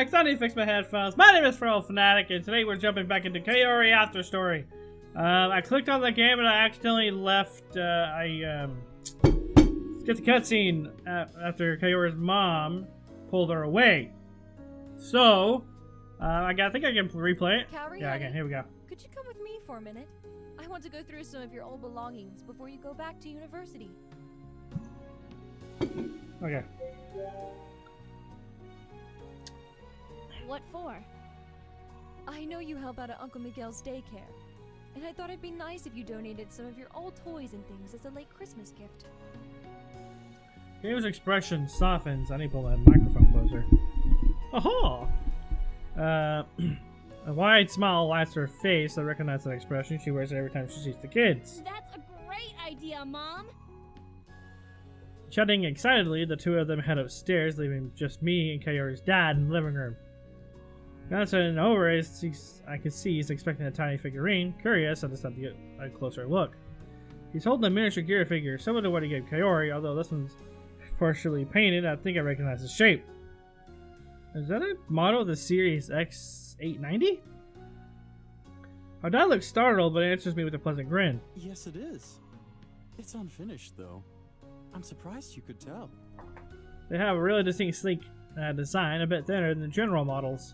thanks. I need to fix my headphones. My name is Feral Fanatic, and today we're jumping back into Kaori After Story. I clicked on the game and I accidentally left. Skipped the cutscene after Kaori's mom pulled her away. So, I think I can replay it. Kaori, Yeah, I can. Here we go. could you come with me for a minute? I want to go through some of your old belongings before you go back to university. Okay. What for? I know you help out at Uncle Miguel's daycare, and I thought it'd be nice if you donated some of your old toys and things as a late Christmas gift. Kaori's expression softens. I need to pull that microphone closer. Aha! A wide smile lights her face. I recognize that expression. She wears it every time she sees the kids. That's a great idea, Mom! Chatting excitedly, the two of them head upstairs, leaving just me and Kaori's dad in the living room. Now that it's over, I can see he's expecting a tiny figurine. Curious, I decided to get a closer look. He's holding a miniature gear figure, similar to what he gave Kaori, although this one's partially painted. I think I recognize the shape. Is that a model of the Series X890? Our dad looks startled, but answers me with a pleasant grin. Yes, it is. It's unfinished, though. I'm surprised you could tell. They have a really distinct, sleek design, a bit thinner than the general models.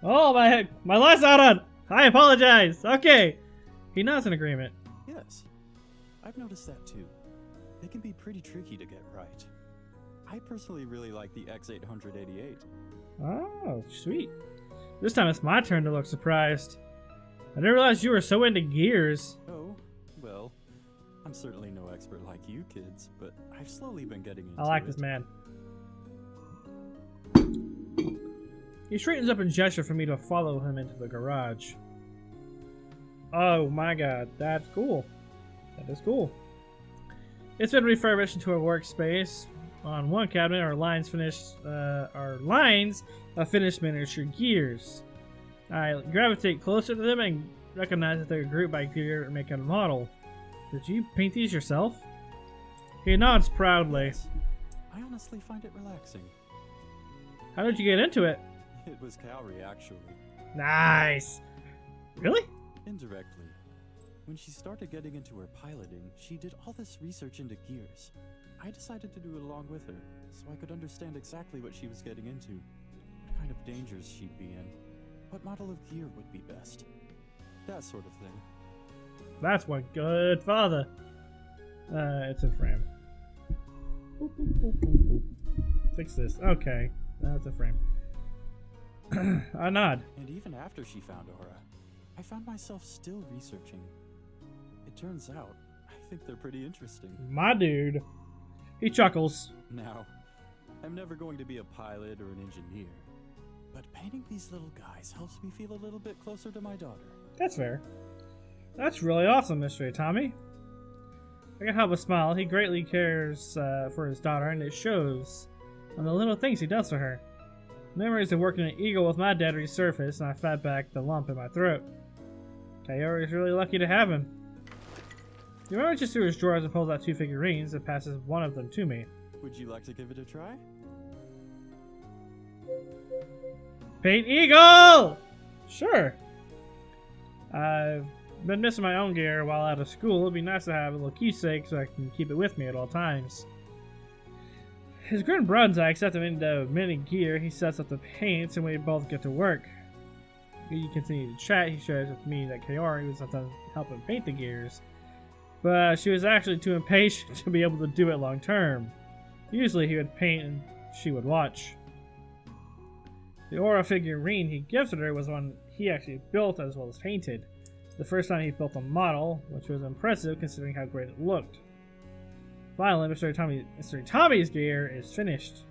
Oh, my light's not on! I apologize! Okay! He nods in agreement. Yes, I've noticed that too. They can be pretty tricky to get right. I personally really like the X888. Oh, sweet. This time it's my turn to look surprised. I didn't realize you were so into gears. Oh, well, I'm certainly no expert like you kids, but I've slowly been getting into it. I like this man. He straightens up and gestures for me to follow him into the garage. Oh my god, that's cool. That is cool. It's been refurbished into a workspace. On one cabinet are lines of finished miniature gears. I gravitate closer to them and recognize that they're grouped by gear and make a model. Did you paint these yourself? He nods proudly. Yes. I honestly find it relaxing. How did you get into it? It was Kaori, actually. Nice! Really? Indirectly. When she started getting into her piloting, she did all this research into gears. I decided to do it along with her, so I could understand exactly what she was getting into, what kind of dangers she'd be in, what model of gear would be best. That sort of thing. That's one good father. It's a frame. Boop, boop, boop, boop, boop. Fix this. Okay, that's a frame. I nod. And even after she found Aura, I found myself still researching. It turns out, I think they're pretty interesting. My dude. He chuckles. Now, I'm never going to be a pilot or an engineer, but painting these little guys helps me feel a little bit closer to my daughter. That's fair. That's really awesome, Mr. Tommy. I can't help but smile. He greatly cares for his daughter, and it shows on the little things he does for her. Memories of working an eagle with my dad resurfaced, and I fat back the lump in my throat. Kaori is really lucky to have him. He rummaged through his drawers and pulls out two figurines and passes one of them to me. Would you like to give it a try? Paint eagle! Sure. I've been missing my own gear while out of school. It'd be nice to have a little keepsake so I can keep it with me at all times. His grin broadens. I accept him into mini gear. He sets up the paints and we both get to work. We continue to chat. He shares with me that Kaori was sometimes helping paint the gears, but she was actually too impatient to be able to do it long term. Usually he would paint and she would watch. The Aura figurine he gifted her was one he actually built as well as painted. The first time he built a model, which was impressive considering how great it looked. Finally, Mr. Tommy's gear is finished.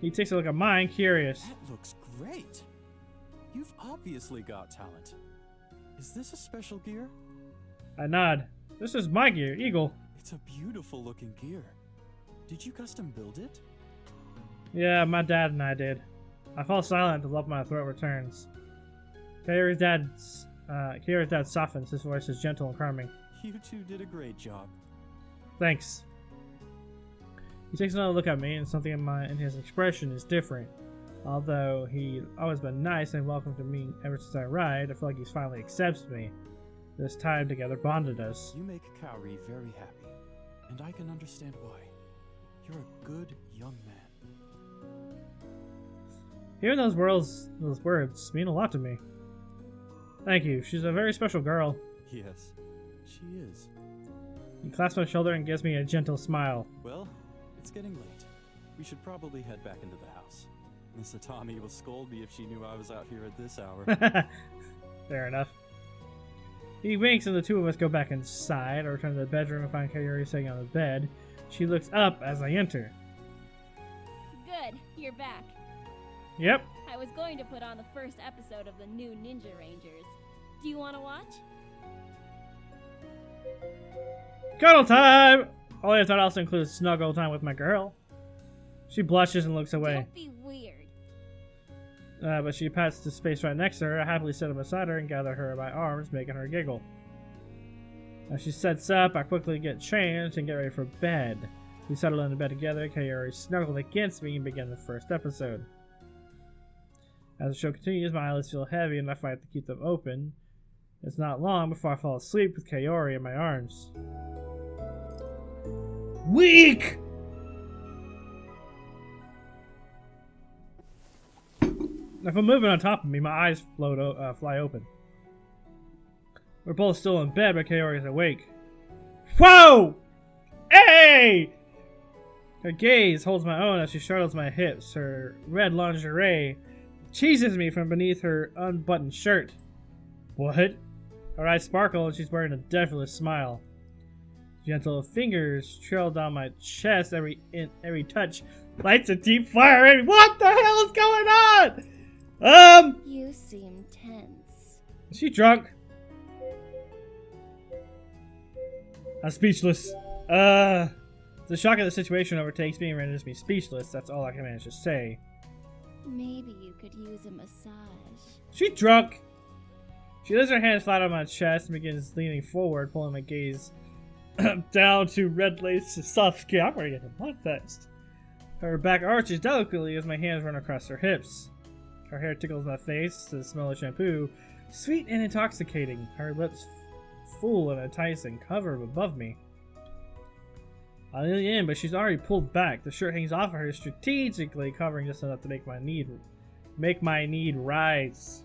He takes a look at mine, curious. That looks great. You've obviously got talent. Is this a special gear? I nod. This is my gear, Eagle. It's a beautiful looking gear. Did you custom build it? Yeah, my dad and I did. I fall silent. The lump in my throat returns. Kaori's dad softens. His voice is gentle and calming. You two did a great job. Thanks. He takes another look at me, and something in his expression is different. Although he's always been nice and welcome to me ever since I arrived, I feel like he's finally accepts me. This time together bonded us. You make Kaori very happy, and I can understand why. You're a good young man. Hearing those words mean a lot to me. Thank you. She's a very special girl. Yes, she is. He clasps my shoulder and gives me a gentle smile. Well, it's getting late. We should probably head back into the house. Miss Atami will scold me if she knew I was out here at this hour. Fair enough. He winks and the two of us go back inside. I return to the bedroom and find Kaori sitting on the bed. She looks up as I enter. Good, you're back. Yep. I was going to put on the first episode of the new Ninja Rangers. Do you want to watch? Cuddle time! Only if that also includes snuggle time with my girl. She blushes and looks away. Don't be weird. But she pats the space right next to her. I happily sit him beside her and gather her in my arms, making her giggle. As she sets up, I quickly get changed and get ready for bed. We settle into bed together. Kaori snuggled against me and begin the first episode. As the show continues, my eyelids feel heavy and I fight to keep them open. It's not long before I fall asleep with Kaori in my arms. Weak! If I'm moving on top of me, my eyes fly open. We're both still in bed, but Kaori is awake. Whoa! Hey! Her gaze holds my own as she straddles my hips. Her red lingerie teases me from beneath her unbuttoned shirt. What? Her eyes sparkle and she's wearing a devilish smile. Gentle fingers trail down my chest. Every touch lights a deep fire in me. What the hell is going on? You seem tense. Is she drunk? I'm speechless. The shock of the situation overtakes me and renders me speechless. That's all I can manage to say. Maybe you could use a massage. She drunk. She lays her hands flat on my chest and begins leaning forward, pulling my gaze down to red lace soft skin. I'm gonna get the blood next. Her back arches delicately as my hands run across her hips. Her hair tickles my face, the smell of shampoo, sweet and intoxicating. Her lips full and enticing, cover above me. I lean in, but she's already pulled back. The shirt hangs off of her, strategically covering just enough to make my need rise.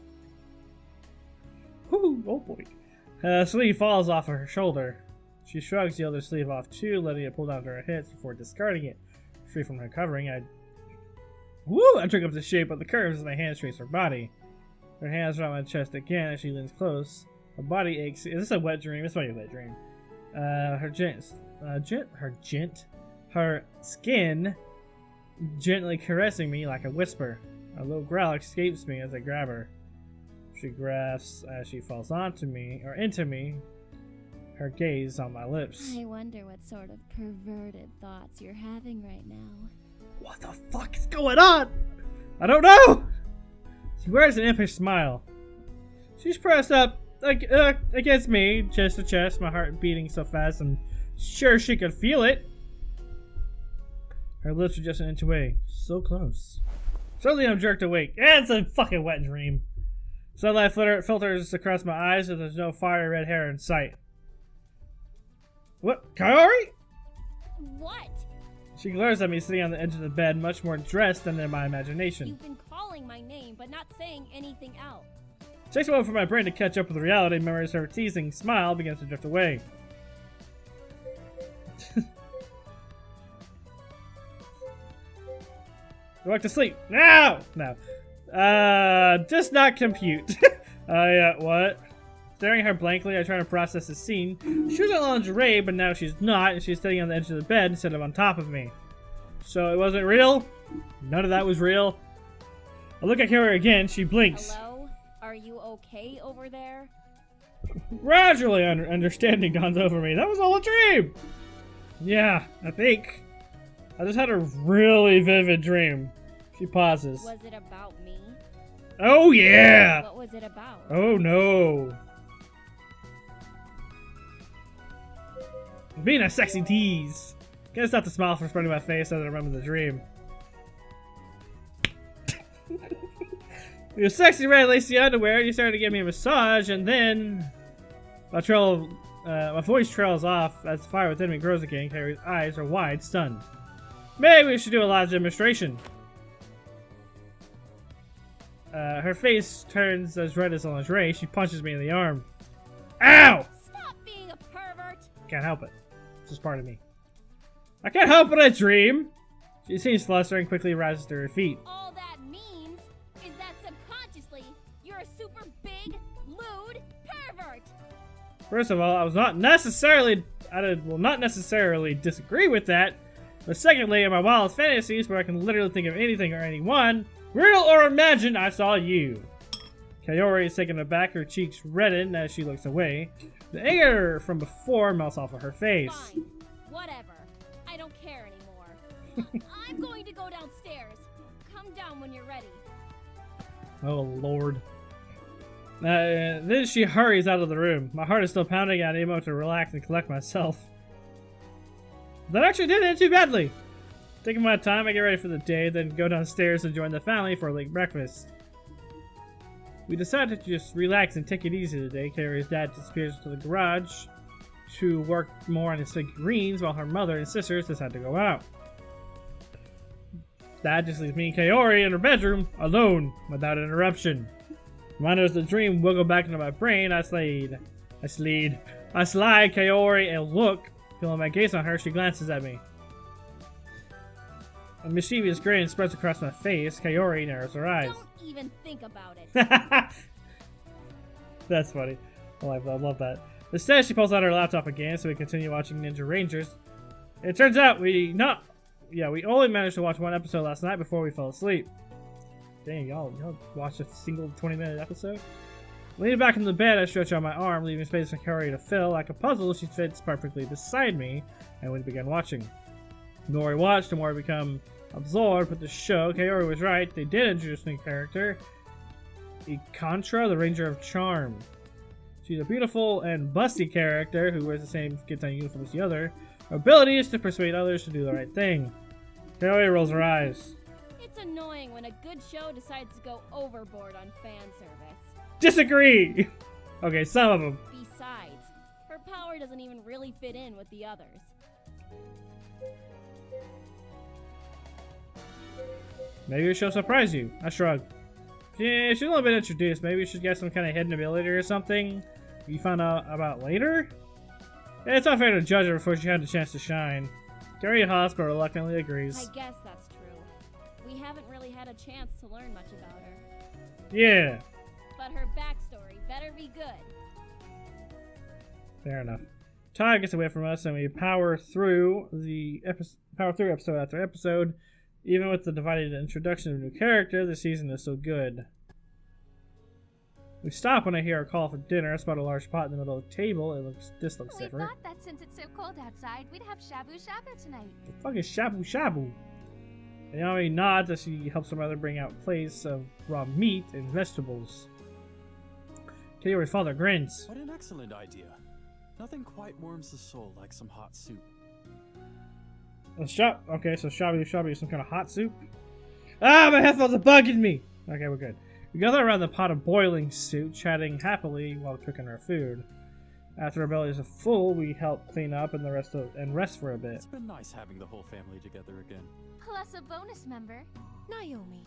Whoo! Oh boy. Sleeve falls off of her shoulder. She shrugs the other sleeve off too, letting it pull down to her hips before discarding it. Free from her covering, I took up the shape of the curves as my hands trace her body. Her hands around my chest again as she leans close. Her body aches. Is this a wet dream? It's probably a wet dream. Her skin gently caressing me like a whisper. A low growl escapes me as I grab her. She grasps as she falls into me, her gaze on my lips. I wonder what sort of perverted thoughts you're having right now. What the fuck is going on? I don't know! She wears an impish smile. She's pressed up against me, chest to chest, my heart beating so fast I'm sure she could feel it. Her lips are just an inch away. So close. Suddenly I'm jerked awake. It's a fucking wet dream. Sunlight filters across my eyes so there's no fiery red hair in sight. What? Kaori? What? She glares at me sitting on the edge of the bed, much more dressed than in my imagination. You've been calling my name, but not saying anything else. It takes a moment for my brain to catch up with reality. Memories of her teasing smile begins to drift away. Go back to sleep. No! No. Does not compute. What? Staring at her blankly, I try to process the scene. She was in lingerie, but now she's not, and she's sitting on the edge of the bed instead of on top of me. So it wasn't real? None of that was real? I look at Kaori again, she blinks. Hello? Are you okay over there? Gradually, understanding dawns over me. That was all a dream! Yeah, I think. I just had a really vivid dream. She pauses. Was it about me? Oh yeah! What was it about? Oh no. Being a sexy tease. Can't stop the smile from spreading my face as I remember the dream. Your sexy red lacy underwear, you started to give me a massage, and then my voice trails off as the fire within me grows again. Kaori's eyes are wide, stunned. Maybe we should do a live demonstration. Her face turns as red as lingerie. She punches me in the arm. Ow! Stop being a pervert! Can't help it. It's just part of me. I can't help but I dream. She seems flustered and quickly rises to her feet. All that means is that subconsciously, you're a super big, lewd pervert! First of all, I will not necessarily disagree with that. But secondly, in my wildest fantasies, where I can literally think of anything or anyone, real or imagined, I saw you. Kaori is taken aback, her cheeks redden as she looks away. The anger from before melts off of her face. Fine. Whatever. I don't care anymore. I'm going to go downstairs. Come down when you're ready. Oh, Lord. Then she hurries out of the room. My heart is still pounding. I need a moment to relax and collect myself. That actually didn't end too badly. Taking my time, I get ready for the day, then go downstairs and join the family for a late breakfast. We decided to just relax and take it easy today. Kaori's dad disappears to the garage to work more on his figurines, while her mother and sisters decide to go out. Dad just leaves me and Kaori in her bedroom, alone, without interruption. Reminders of the dream wiggle back into my brain. I slide Kaori and look. Feeling my gaze on her, she glances at me. A mischievous grin spreads across my face. Kaori narrows her eyes. Don't even think about it. That's funny. I love that. Instead, she pulls out her laptop again, so we continue watching Ninja Rangers. It turns out we only managed to watch one episode last night before we fell asleep. Dang, y'all watched a single 20-minute episode? Leaning back in the bed, I stretch out my arm, leaving space for Kaori to fill. Like a puzzle, she fits perfectly beside me, and we began watching. The more we watched, the more I become absorbed with the show. Kaori was right, they did introduce a new character. Contra, the Ranger of Charm. She's a beautiful and busty character who wears the same skin-tone uniform as the other. Her ability is to persuade others to do the right thing. Kaori rolls her eyes. It's annoying when a good show decides to go overboard on fan service. Disagree! Okay, some of them. Besides, her power doesn't even really fit in with the others. Maybe she'll surprise you. I shrug. Yeah, she's only been introduced. Maybe we should get some kind of hidden ability or something you found out about later? Yeah, it's not fair to judge her before she had the chance to shine. Kaori Haas reluctantly agrees. I guess that's true. We haven't really had a chance to learn much about her. Yeah. But her backstory better be good. Fair enough. Time gets away from us, and we power through episode after episode. Even with the divided introduction of a new character, the season is so good. We stop when I hear a call for dinner. I spot a large pot in the middle of the table. This looks We different. thought that since it's so cold outside, we'd have shabu shabu tonight. The fuck is shabu shabu? Naomi nods as she helps her mother bring out plates of raw meat and vegetables. Kaori's father grins. What an excellent idea. Nothing quite warms the soul like some hot soup. Okay, so shabu is some kind of hot soup. Ah, my headphones are bugging me! Okay, we're good. We gather around the pot of boiling soup, chatting happily while cooking our food. After our bellies are full, we help clean up and rest for a bit. It's been nice having the whole family together again. Plus a bonus member. Naomi.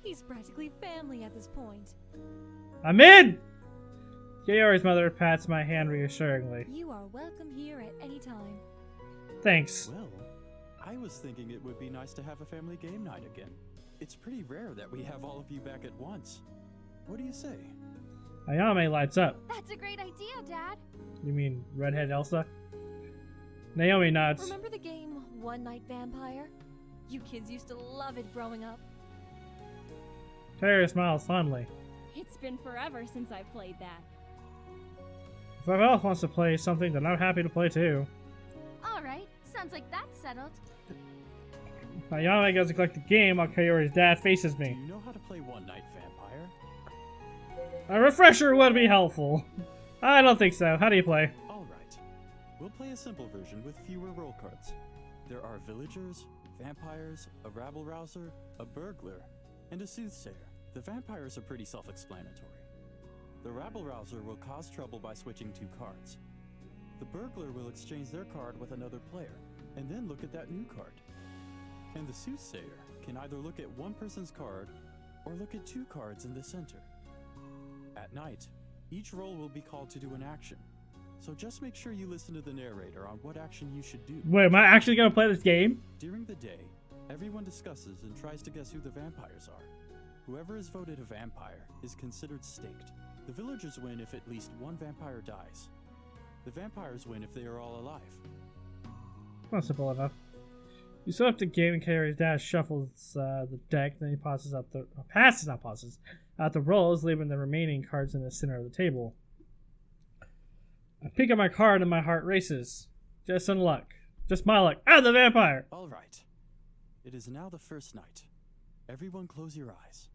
He's practically family at this point. I'm in! Kaori's mother pats my hand reassuringly. You are welcome here at any time. Thanks. Well, I was thinking it would be nice to have a family game night again. It's pretty rare that we have all of you back at once. What do you say? Ayame lights up. That's a great idea, Dad. You mean redhead Elsa? Naomi nods. Remember the game One Night Vampire? You kids used to love it growing up. Kaori smiles fondly. It's been forever since I played that. If anyone else wants to play something, then I'm happy to play too. All right, sounds like that's settled. Ayame goes to collect the game while Kaori's dad faces Do me. you know how to play One Night Vampire? A refresher would be helpful. I don't think so. How do you play? Alright. We'll play a simple version with fewer roll cards. There are villagers, vampires, a rabble-rouser, a burglar, and a soothsayer. The vampires are pretty self-explanatory. The rabble-rouser will cause trouble by switching 2 cards. The burglar will exchange their card with another player, and then look at that new card. And the soothsayer can either look at one person's card, or look at 2 cards in the center. At night, each role will be called to do an action. So just make sure you listen to the narrator on what action you should do. Wait, am I actually gonna play this game? During the day, everyone discusses and tries to guess who the vampires are. Whoever is voted a vampire is considered staked. The villagers win if at least one vampire dies. The vampires win if they are all alive. Not simple enough. You set up the game and Kaori's dad shuffles the deck, then he passes out the rolls, leaving the remaining cards in the center of the table. I pick up my card and my heart races. Just in luck. Just my luck. Ah, the vampire! All right. It is now the first night. Everyone close your eyes.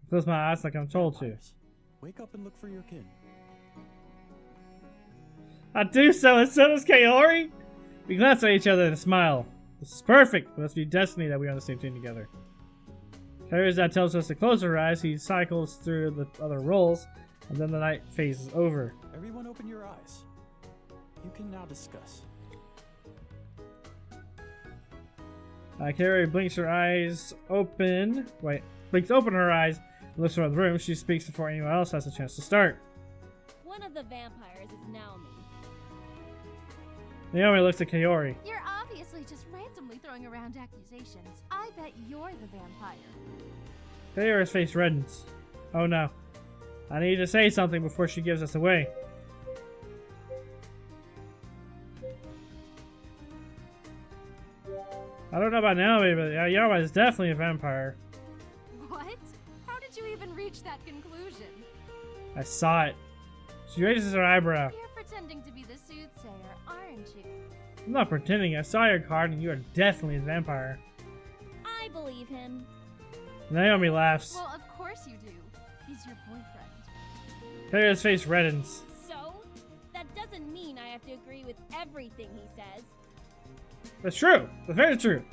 Close my eyes like I'm told to. Vampires, wake up and look for your kin. I do so, and so does Kaori! We glance at each other and smile. This is perfect. It must be destiny that we're on the same team together. Kaori's dad tells us to close our eyes. He cycles through the other rolls, and then the night phases over. Everyone open your eyes. You can now discuss. Kaori blinks her eyes open. Blinks open her eyes and looks around the room. She speaks before anyone else has a chance to start. One of the vampires is now me. Naomi looks at Kaori. You're obviously just randomly throwing around accusations. I bet you're the vampire. Kaori's face reddens. Oh no. I need to say something before she gives us away. I don't know about Naomi, but Yawa is definitely a vampire. What? How did you even reach that conclusion? I saw it. She raises her eyebrow. You're pretending to be the soothsayer, aren't you? I'm not pretending. I saw your card and you are definitely a vampire. I believe him. Naomi laughs. Well, of course you do. He's your boyfriend. Kaori's face reddens. So? That doesn't mean I have to agree with everything he says. That's true. That's very true.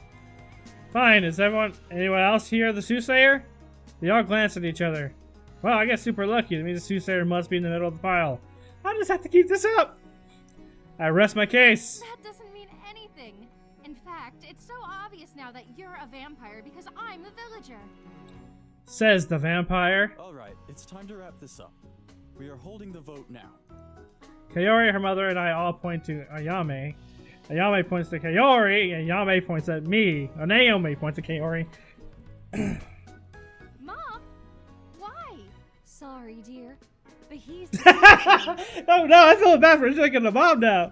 Fine. Is anyone else here the soothsayer? They all glance at each other. Well, I get super lucky. That means the soothsayer must be in the middle of the pile. I just have to keep this up. I rest my case. That doesn't mean anything. In fact, it's so obvious now that you're a vampire because I'm a villager. Says the vampire. All right, it's time to wrap this up. We are holding the vote now. Kaori, her mother, and I all point to Ayame. Ayame points to Kaori, and Ayame points at me. Or Naomi points to Kaori. Mom? Why? Sorry, dear, but he's. Oh no, I feel bad for shaking the mom now.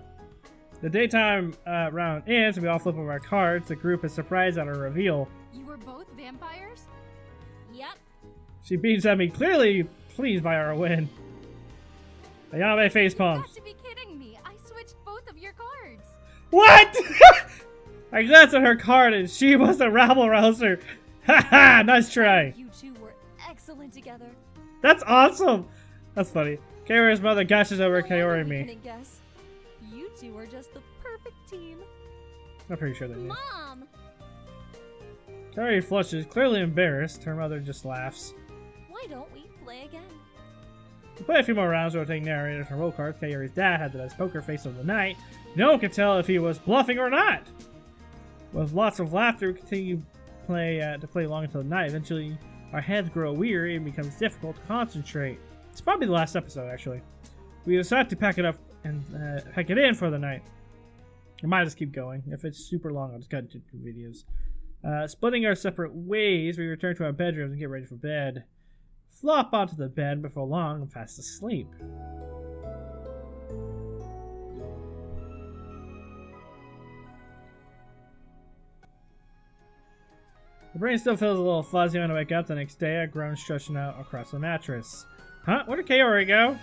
The daytime round ends, and we all flip over our cards. The group is surprised at our reveal. You were both vampires? Yep. She beams at me, clearly pleased by our win. Ayame face You palms. got to be kidding me. I switched both of your cards. What? I glanced at her card and she was the rabble rouser. Haha, nice try. You two were excellent together. That's awesome. That's funny. Kaori's mother gushes over Kaori and You me. couldn't guess. You two are just the perfect team. I'm pretty sure they do. Mom! Kaori flushes, clearly embarrassed. Her mother just laughs. Why don't we play again? We play a few more rounds, rotating narrators and roll cards. Kaori's dad had the best poker face of the night. No one could tell if he was bluffing or not. With lots of laughter, we continue to play long until night. Eventually, our heads grow weary and it becomes difficult to concentrate. It's probably the last episode, actually. We decide to pack it up and pack it in for the night. I might just keep going. If it's super long, I'll just cut into 2 videos. Splitting our separate ways, we return to our bedrooms and get ready for bed. Flop onto the bed before long and fast asleep. The brain still feels a little fuzzy when I wake up the next day. I groan stretching out across the mattress. Huh? Where did Kaori go?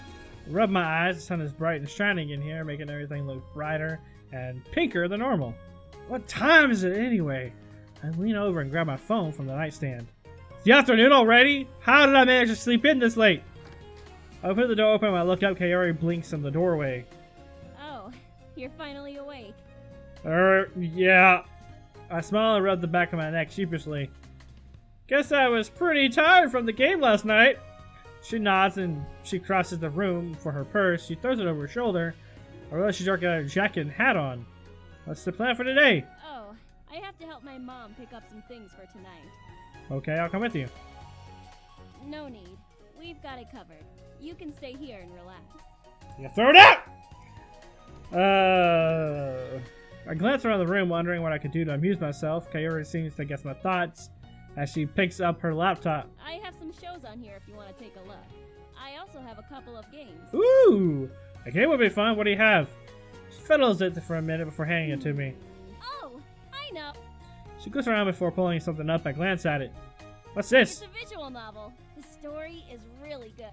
I rub my eyes. The sun is bright and shining in here, making everything look brighter and pinker than normal. What time is it anyway? I lean over and grab my phone from the nightstand. It's the afternoon already? How did I manage to sleep in this late? I open the door open when I look up. Kaori blinks in the doorway. Oh, you're finally awake. Yeah. I smile and rub the back of my neck sheepishly. Guess I was pretty tired from the game last night. She nods and she crosses the room for her purse. She throws it over her shoulder. I realize she's already got her jacket and hat on. What's the plan for today? Oh, I have to help my mom pick up some things for tonight. Okay, I'll come with you. No need. We've got it covered. You can stay here and relax. You throw it out! I glance around the room wondering what I could do to amuse myself. Kaori seems to guess my thoughts as she picks up her laptop. I have some shows on here if you want to take a look. I also have a couple of games. Ooh! A game would be fun. What do you have? She fiddles it for a minute before handing it to me. Oh, I know. She goes around before pulling something up. I glance at it. What's this? It's a visual novel. The story is really good.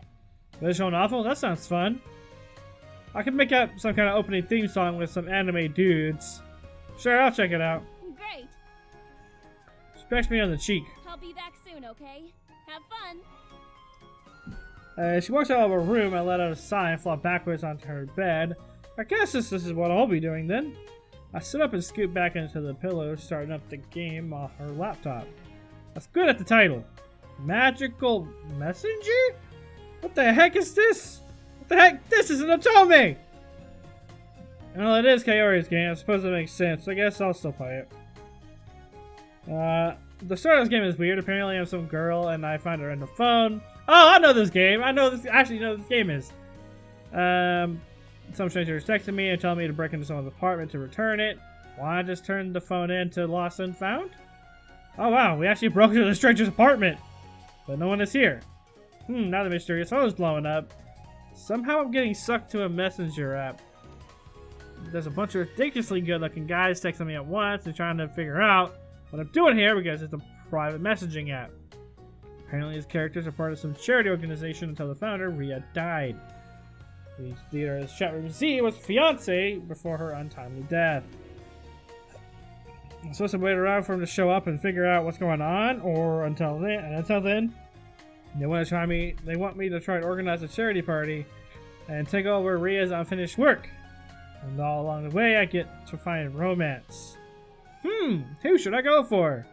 Visual novel? That sounds fun. I could make up some kind of opening theme song with some anime dudes. Sure, I'll check it out. Great. She pecks me on the cheek. I'll be back soon, okay? Have fun. She walks out of her room and let out a sigh and flop backwards onto her bed. I guess this is what I'll be doing then. I sit up and scoot back into the pillow, starting up the game off her laptop. That's good at the title. Magical Messenger? What the heck is this? What the heck? This is an Otome! Well, it is Kaori's game. I suppose it makes sense. I guess I'll still play it. The start of this game is weird. Apparently I'm some girl and I find her on the phone. Oh, I know this game. I actually know this game is. Some stranger is texting me and telling me to break into someone's apartment to return it. Why I just turned the phone in to Lost and Found? Oh wow, we actually broke into the stranger's apartment. But no one is here. Now the mysterious phone is blowing up. Somehow I'm getting sucked to a messenger app. There's a bunch of ridiculously good looking guys texting me at once and trying to figure out what I'm doing here because it's a private messaging app. Apparently these characters are part of some charity organization until the founder, Ria, died. The leader's chat room Z was fiance before her untimely death. I'm supposed to wait around for him to show up and figure out what's going on, or until then, they want me to try and organize a charity party and take over Ria's unfinished work. And all along the way, I get to find romance. Who should I go for?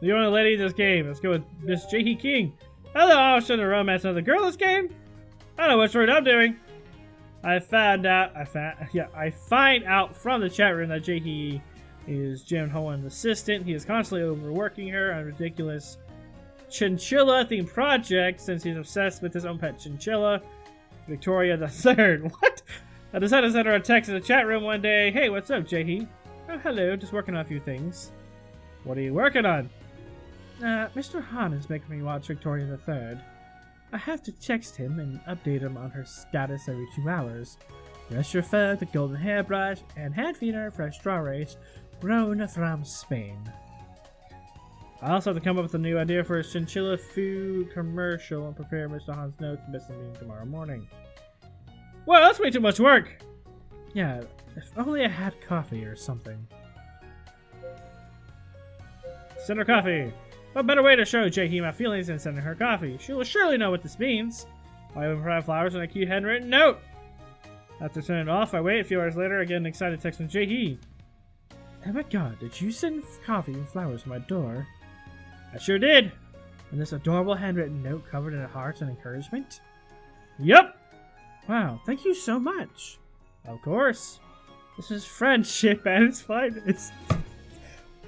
The only lady in this game. Let's go with Miss J.E. King. Hello, I was trying to romance another girl in this game. I don't know which word I'm doing. I find out from the chat room that J.E. is Jim Hohen's assistant. He is constantly overworking her on ridiculous chinchilla-themed projects since he's obsessed with his own pet chinchilla, Victoria the Third. What? I decided to send her a text in the chat room one day. Hey, what's up, J.E.? Oh, hello. Just working on a few things. What are you working on? Mr. Han is making me watch Victoria the Third. I have to text him and update him on her status every 2 hours. Rest your fur, the golden hairbrush, and hand feeder fresh strawberries grown from Spain. I also have to come up with a new idea for a chinchilla food commercial and prepare Mr. Han's notes and business meeting tomorrow morning. Well, that's way too much work! Yeah, if only I had coffee or something. Send her coffee! What better way to show J.E. my feelings than sending her coffee? She will surely know what this means. I even provide flowers and a cute handwritten note. After sending it off, I wait. A few hours later, I get an excited text from J.E. Oh my god, did you send coffee and flowers to my door? I sure did. And this adorable handwritten note covered in hearts and encouragement? Yep! Wow, thank you so much. Of course. This is friendship at its finest.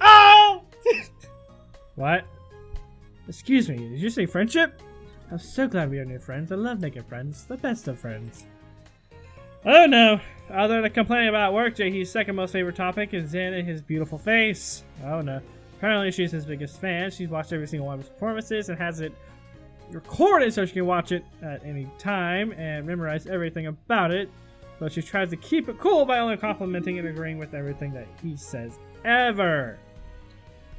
Oh! What? Excuse me, did you say friendship? I'm so glad we are new friends. I love making friends. The best of friends. Oh no! Other than complaining about work, J.E.'s second most favorite topic is Zen and his beautiful face. Oh no. Apparently she's his biggest fan. She's watched every single one of his performances and has it recorded so she can watch it at any time and memorize everything about it. But she tries to keep it cool by only complimenting and agreeing with everything that he says ever.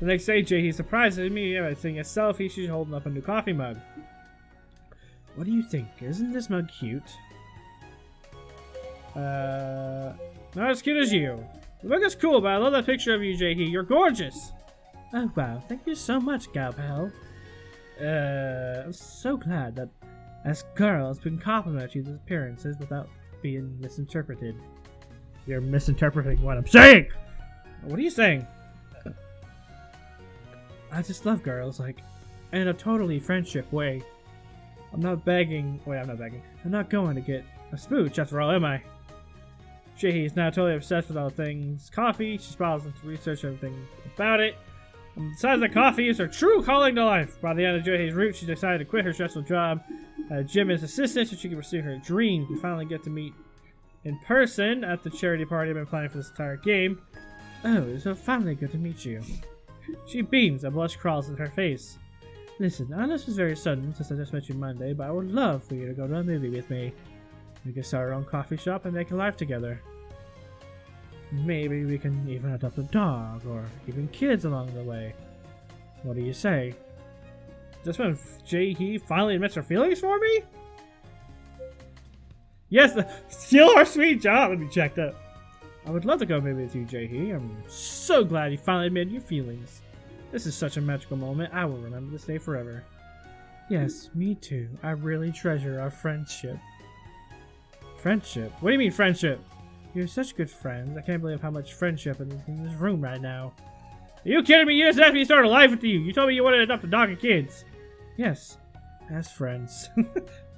The next day, J.E. surprises me by seeing a selfie she's holding up a new coffee mug. What do you think? Isn't this mug cute? Not as cute as you. The mug is cool, but I love that picture of you, J.E. You're gorgeous! Oh wow, thank you so much, gal pal. I'm so glad that as girls we can compliment you with appearances without being misinterpreted. You're misinterpreting what I'm saying! What are you saying? I just love girls, like, in a totally friendship way. I'm not begging. Wait, I'm not begging. I'm not going to get a smooch after all, am I? She's now totally obsessed with all things coffee. She spirals into research everything about it. And decides that coffee is her true calling to life. By the end of Jaehee's route, she decided to quit her stressful job as gym as assistant so she can pursue her dreams. We finally get to meet in person at the charity party I've been planning for this entire game. Oh, it's so finally good to meet you. She beams, a blush crawls in her face. Listen, I know this was very sudden since I just met you Monday, but I would love for you to go to a movie with me. We can start our own coffee shop and make a life together. Maybe we can even adopt a dog, or even kids along the way. What do you say? Just when Jaehee finally admits her feelings for me? Yes, still our sweet job. Let me check that. I would love to go maybe with you, Jaehee. I'm so glad you finally admitted your feelings. This is such a magical moment. I will remember this day forever. Yes, me too. I really treasure our friendship. Friendship? What do you mean friendship? You're such good friends. I can't believe how much friendship is in this room right now. Are you kidding me? You just asked me to start a life with you. You told me you wanted to adopt a dog and kids. Yes, as friends.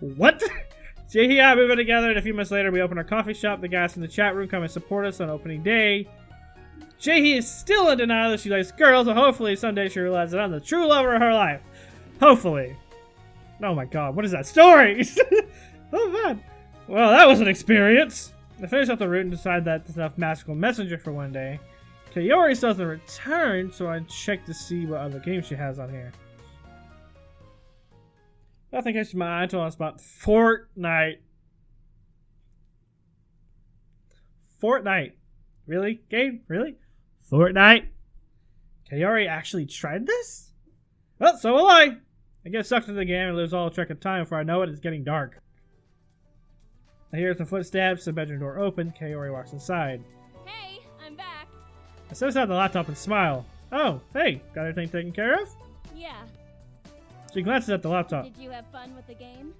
What? Jaehee and I move in together, and a few months later we open our coffee shop. The guys in the chat room come and support us on opening day. Jaehee is still in denial that she likes girls, but hopefully someday she realizes that I'm the true lover of her life. Hopefully. Oh my god, what is that story? Oh man. Well, that was an experience. I finish up the route and decide that there's enough magical messenger for one day. Kaori still doesn't return, so I check to see what other games she has on here. Nothing catches my eye until I spot Fortnite. Fortnite. Really? Game? Really? Fortnite? Kaori actually tried this? Well, so will I. I get sucked into the game and lose all track of time before I know it, it's getting dark. I hear some footsteps, the bedroom door open, Kaori walks inside. Hey, I'm back. I set aside the laptop and smile. Oh, hey, got everything taken care of? Yeah. She glances at the laptop. Did you have fun with the game?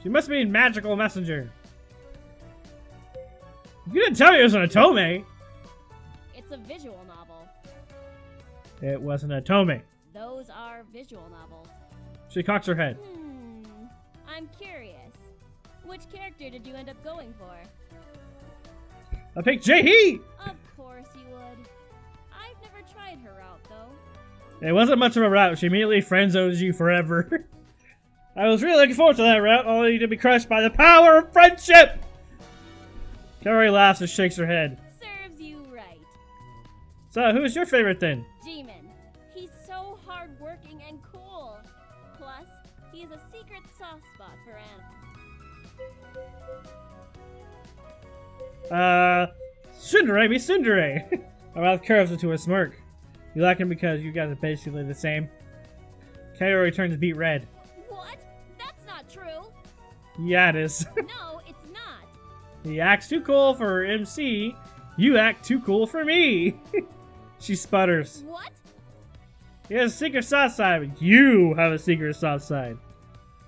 She must mean magical messenger. You didn't tell me it was an otome. It's a visual novel. It wasn't a otome. Those are visual novels. She cocks her head. I'm curious. Which character did you end up going for? I picked Jaehee! Of course you would. I've never tried her route, though. It wasn't much of a route. She immediately friend-zones you forever. I was really looking forward to that route, only to be crushed by the power of friendship! Kaori laughs and shakes her head. Serves you right. So, who's your favorite then? G-Man. He's so hardworking and cool. Plus, he has a secret soft spot for animals. Tsundere be Tsundere. Her mouth curves into a smirk. You like him because you guys are basically the same. Kaori turns beet red. What? That's not true. Yeah, it is. No, it's not. He acts too cool for MC. You act too cool for me. She sputters. What? He has a secret soft side, but you have a secret soft side.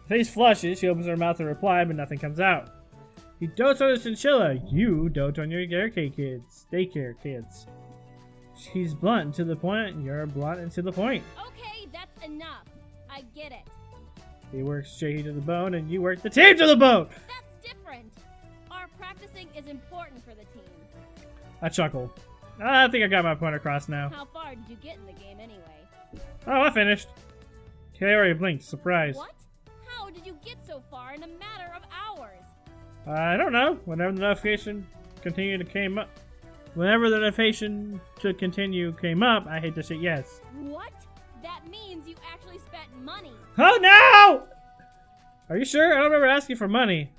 Her face flushes. She opens her mouth to reply, but nothing comes out. He dotes on his chinchilla. You dote on your daycare kids. She's blunt and to the point. You're blunt and to the point. Okay, that's enough. I get it. He works Jaehee to the bone, and you work the team to the bone. That's different. Our practicing is important for the team. I chuckle. I think I got my point across now. How far did you get in the game anyway? Oh, I finished. Kaori blinks, surprised. What? How did you get so far in a matter of hours? I don't know. Whenever the notification came up, whenever the notification to continue came up, I hate to say yes. What? That means you actually spent money. Oh no! Are you sure? I don't remember asking for money.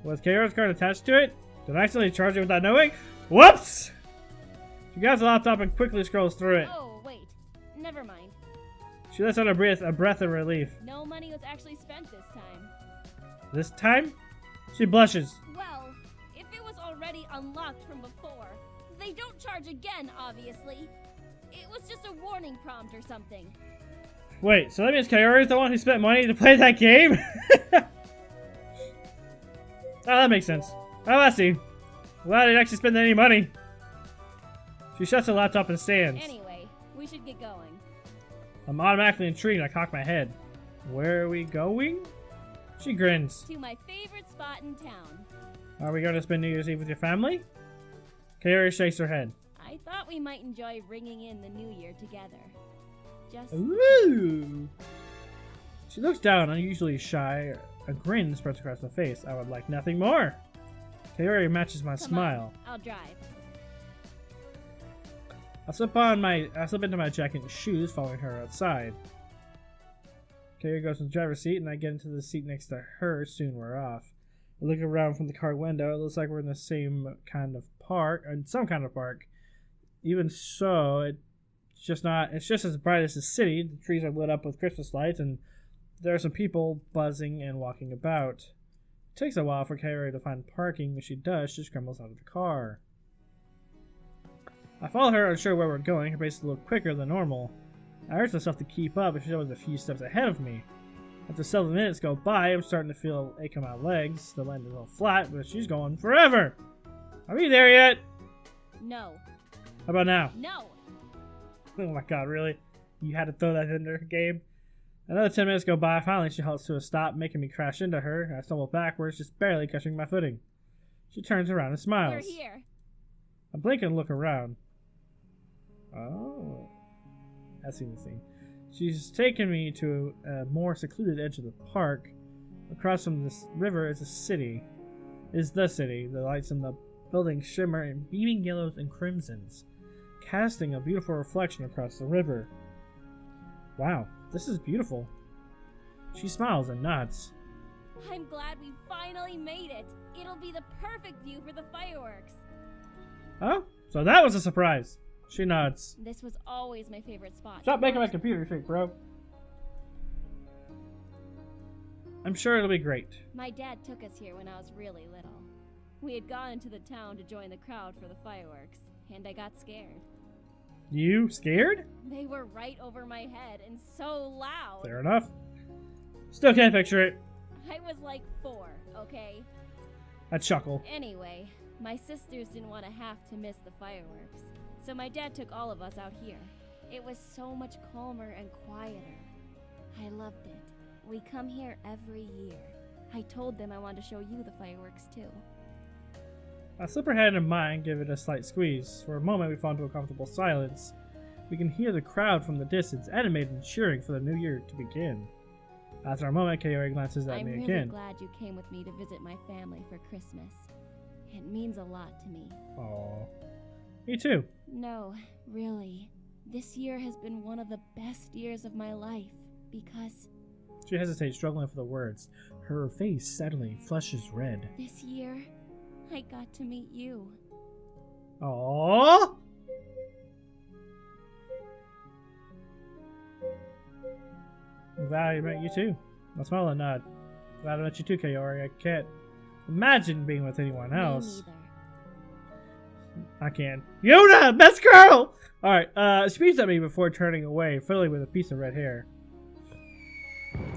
Was Kaori's card attached to it? Did I accidentally charge it without knowing? Whoops! She grabs the laptop and quickly scrolls through it. Oh, wait. Never mind. She lets out a breath of relief. No money was actually spent this time. This time? She blushes. Well, if it was already unlocked from before, they don't charge again, obviously. It was just a warning prompt or something. Wait, so that means Kaori's the one who spent money to play that game? Oh, that makes sense. Oh, I see. Well, I didn't actually spend any money. She shuts her laptop and stands. Anyway, we should get going. I'm automatically intrigued. I cock my head. Where are we going? She grins. To my favorite spot in town. Are we going to spend New Year's Eve with your family? Kaori shakes her head. I thought we might enjoy ringing in the new year together. Just Ooh. She looks down, unusually shy. A grin spreads across her face. I would like nothing more. Kaori matches my Come smile. on, I'll drive. I slip into my jacket and shoes, following her outside. Kaori goes to the driver's seat, and I get into the seat next to her. Soon we're off. I look around from the car window. It looks like we're in the same kind of park, some kind of park. Even so, it's just as bright as the city. The trees are lit up with Christmas lights, and there are some people buzzing and walking about. It takes a while for Kaori to find parking. When she does, she scrambles out of the car. I follow her, unsure where we're going. Her pace is a little quicker than normal. I urge myself to keep up, but she's always a few steps ahead of me. After 7 minutes go by, I'm starting to feel an ache in my legs. The land is a little flat, but she's going forever. Are we there yet? No. How about now? No. Oh my god, really? You had to throw that in there, game? Another 10 minutes go by. Finally, she halts to a stop, making me crash into her. I stumble backwards, just barely catching my footing. She turns around and smiles. We're here. I blink and look around. Oh. I've seen the scene. She's taken me to a more secluded edge of the park. Across from this river is the city. The lights in the buildings shimmer in beaming yellows and crimsons, casting a beautiful reflection across the river. Wow, this is beautiful. She smiles and nods. I'm glad we finally made it. It'll be the perfect view for the fireworks. Oh, so that was a surprise. She nods. This was always my favorite spot. Stop making my computer shake, bro. I'm sure it'll be great. My dad took us here when I was really little. We had gone into the town to join the crowd for the fireworks, and I got scared. You scared? They were right over my head and so loud. Fair enough. Still can't picture it. I was like 4, okay? I chuckle. Anyway, my sisters didn't want to have to miss the fireworks, so my dad took all of us out here. It was so much calmer and quieter. I loved it. We come here every year. I told them I wanted to show you the fireworks too. I slip her hand in mine, give it a slight squeeze. For a moment, we fall into a comfortable silence. We can hear the crowd from the distance, animated and cheering for the new year to begin. After a moment, Kaori glances at me I'm again. really glad you came with me to visit my family for Christmas. It means a lot to me. Aww. Me too. No, really. This year has been one of the best years of my life, because She hesitates, struggling for the words. Her face suddenly flushes red. this year, I got to meet you. Aww. I'm glad I met you too. I smile and nod. Glad I met you too, Kaori. I can't imagine being with anyone else. Me neither. I can. Yona! Best girl! Alright, she peeks at me before turning away, fiddling with a piece of red hair.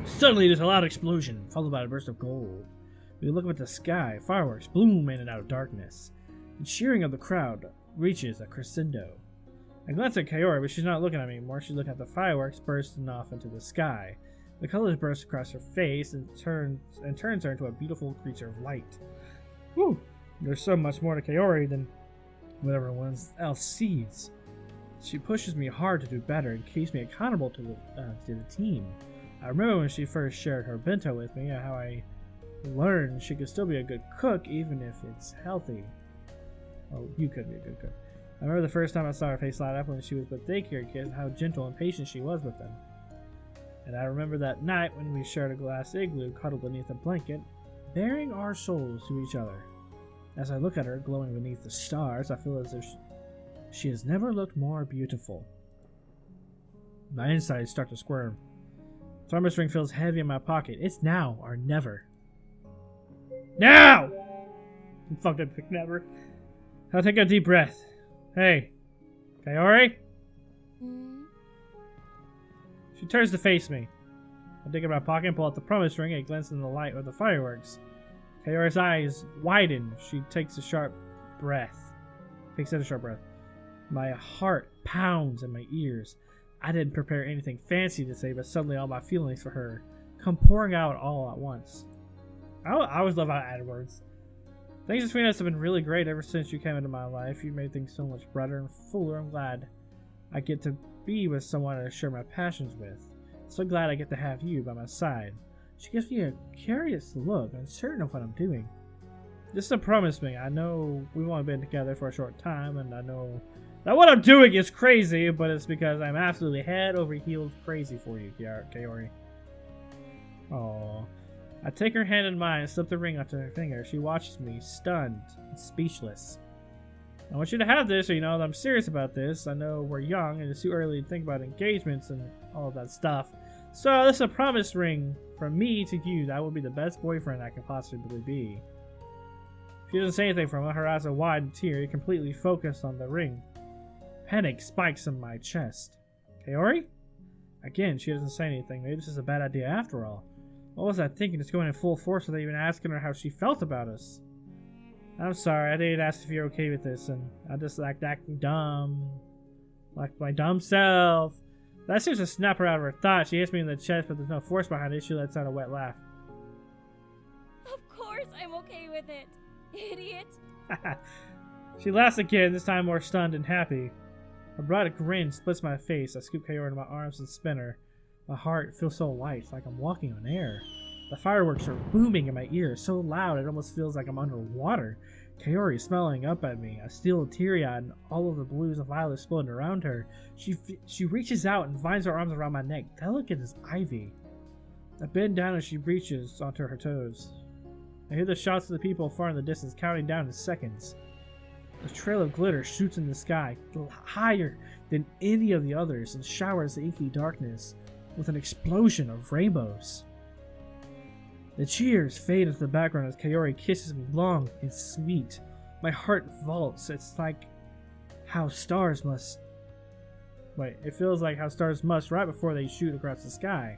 Suddenly, there's a loud explosion, followed by a burst of gold. We look up at the sky. Fireworks bloom in and out of darkness. The cheering of the crowd reaches a crescendo. I glance at Kaori, but she's not looking at me anymore. She's looking at the fireworks bursting off into the sky. The colors burst across her face and turns her into a beautiful creature of light. Whew! There's so much more to Kaori than what everyone else sees. She pushes me hard to do better and keeps me accountable to the team. I remember when she first shared her bento with me, how I learned she could still be a good cook even if it's healthy. Oh, you could be a good cook. I remember the first time I saw her face light up when she was with daycare kids, how gentle and patient she was with them. And I remember that night when we shared a glass igloo cuddled beneath a blanket, baring our souls to each other. As I look at her glowing beneath the stars, I feel as if she has never looked more beautiful. My insides start to squirm. Thomas ring feels heavy in my pocket. It's now or never. Now! You fucked up, pick never. I'll take a deep breath. Hey, Kaori? She turns to face me. I dig in my pocket and pull out the promise ring. It glints in the light of the fireworks. Kaori's eyes widen. She takes a sharp breath. My heart pounds in my ears. I didn't prepare anything fancy to say, but suddenly all my feelings for her come pouring out all at once. I always love how I add words. Things between us have been really great ever since you came into my life. You made things so much brighter and fuller. I'm glad I get to be with someone to share my passions with. So glad I get to have you by my side. She gives me a curious look, uncertain of what I'm doing. This is a promise ring. I know we've only been together for a short time, and I know that what I'm doing is crazy, but it's because I'm absolutely head over heels crazy for you, Kaori. Aww. I take her hand in mine and slip the ring onto her finger. She watches me, stunned and speechless. I want you to have this so you know that I'm serious about this. I know we're young and it's too early to think about engagements and all of that stuff. So this is a promise ring from me to you that I will be the best boyfriend I can possibly be. She doesn't say anything from her eyes are wide and teary, completely focused on the ring. Panic spikes in my chest. Kaori? Again, she doesn't say anything. Maybe this is a bad idea after all. What was I thinking? It's going in full force without even asking her how she felt about us. I'm sorry, I didn't ask if you're okay with this, and I just acting dumb. Like my dumb self. That seems to snap her out of her thought. She hits me in the chest, but there's no force behind it. She lets out a wet laugh. Of course I'm okay with it, idiot. She laughs again, this time more stunned and happy. A broad grin splits my face. I scoop Kaori into my arms and spin her. My heart feels so light, like I'm walking on air. The fireworks are booming in my ears, so loud it almost feels like I'm underwater. Kaori is smiling up at me. I steal teary-eyed, and all of the blues and violets floating around her. She reaches out and vines her arms around my neck, delicate as ivy. I bend down as she reaches onto her toes. I hear the shouts of the people far in the distance, counting down to seconds. A trail of glitter shoots in the sky, higher than any of the others, and showers the inky darkness with an explosion of rainbows. The cheers fade into the background as Kaori kisses me long and sweet. My heart vaults. It's like how stars must... Wait, it feels like how stars must right before they shoot across the sky.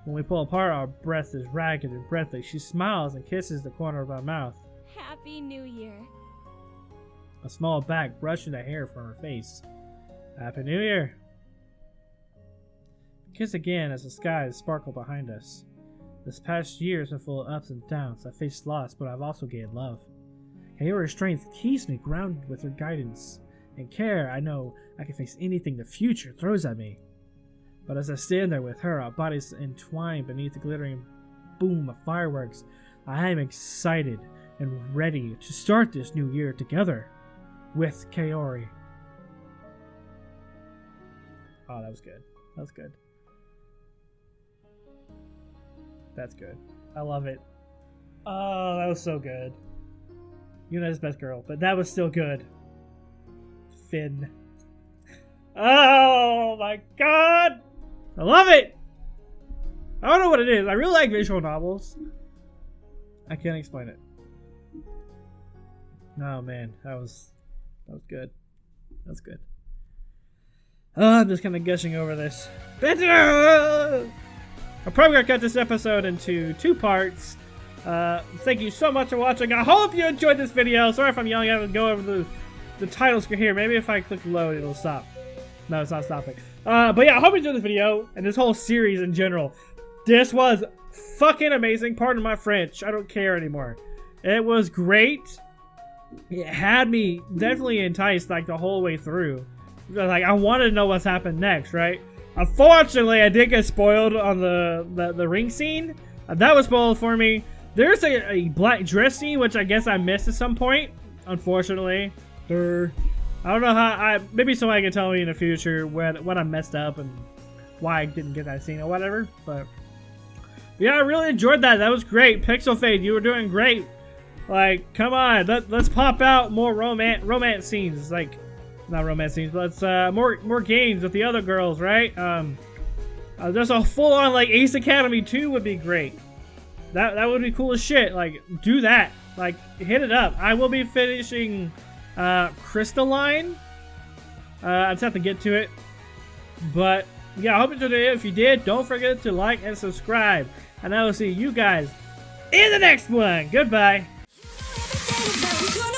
When we pull apart, our breath is ragged and breathless. She smiles and kisses the corner of my mouth. Happy New Year. A small back brushing the hair from her face. Happy New Year. Kiss again as the skies sparkle behind us. This past year has been full of ups and downs. I faced loss, but I've also gained love. Kaori's strength keeps me grounded with her guidance and care. I know I can face anything the future throws at me. But as I stand there with her, our bodies entwined beneath the glittering boom of fireworks, I am excited and ready to start this new year together with Kaori. Oh, that was good. That was good. That's good. I love it. Oh, that was so good. Yuna's best girl, but that was still good. Finn. Oh my god! I love it! I don't know what it is. I really like visual novels. I can't explain it. Oh man, that was good. That's good. I'm just kind of gushing over this. I'm probably going to cut this episode into 2 parts. Thank you so much for watching. I hope you enjoyed this video. Sorry if I'm yelling at it and go over the title screen here. Maybe if I click load, it'll stop. No, it's not stopping. But yeah, I hope you enjoyed this video and this whole series in general. This was fucking amazing. Pardon my French. I don't care anymore. It was great. It had me definitely enticed like the whole way through. Like I wanted to know what's happened next, right? Unfortunately, I did get spoiled on the ring scene. That was spoiled for me. There's a black dress scene, which I guess I missed at some point. Unfortunately. I don't know how. Maybe somebody can tell me in the future what I messed up and why I didn't get that scene or whatever. But yeah, I really enjoyed that. That was great. Pixel Fade, you were doing great. Like, come on. Let's pop out more romance scenes. Like... Not romance scenes, but it's more games with the other girls, right? Just a full-on like Ace Academy 2 would be great. That would be cool as shit. Like, do that. Like, hit it up. I will be finishing Crystalline. I just have to get to it. But yeah, I hope you enjoyed it. If you did, don't forget to like and subscribe. And I will see you guys in the next one. Goodbye. Every day that we're gonna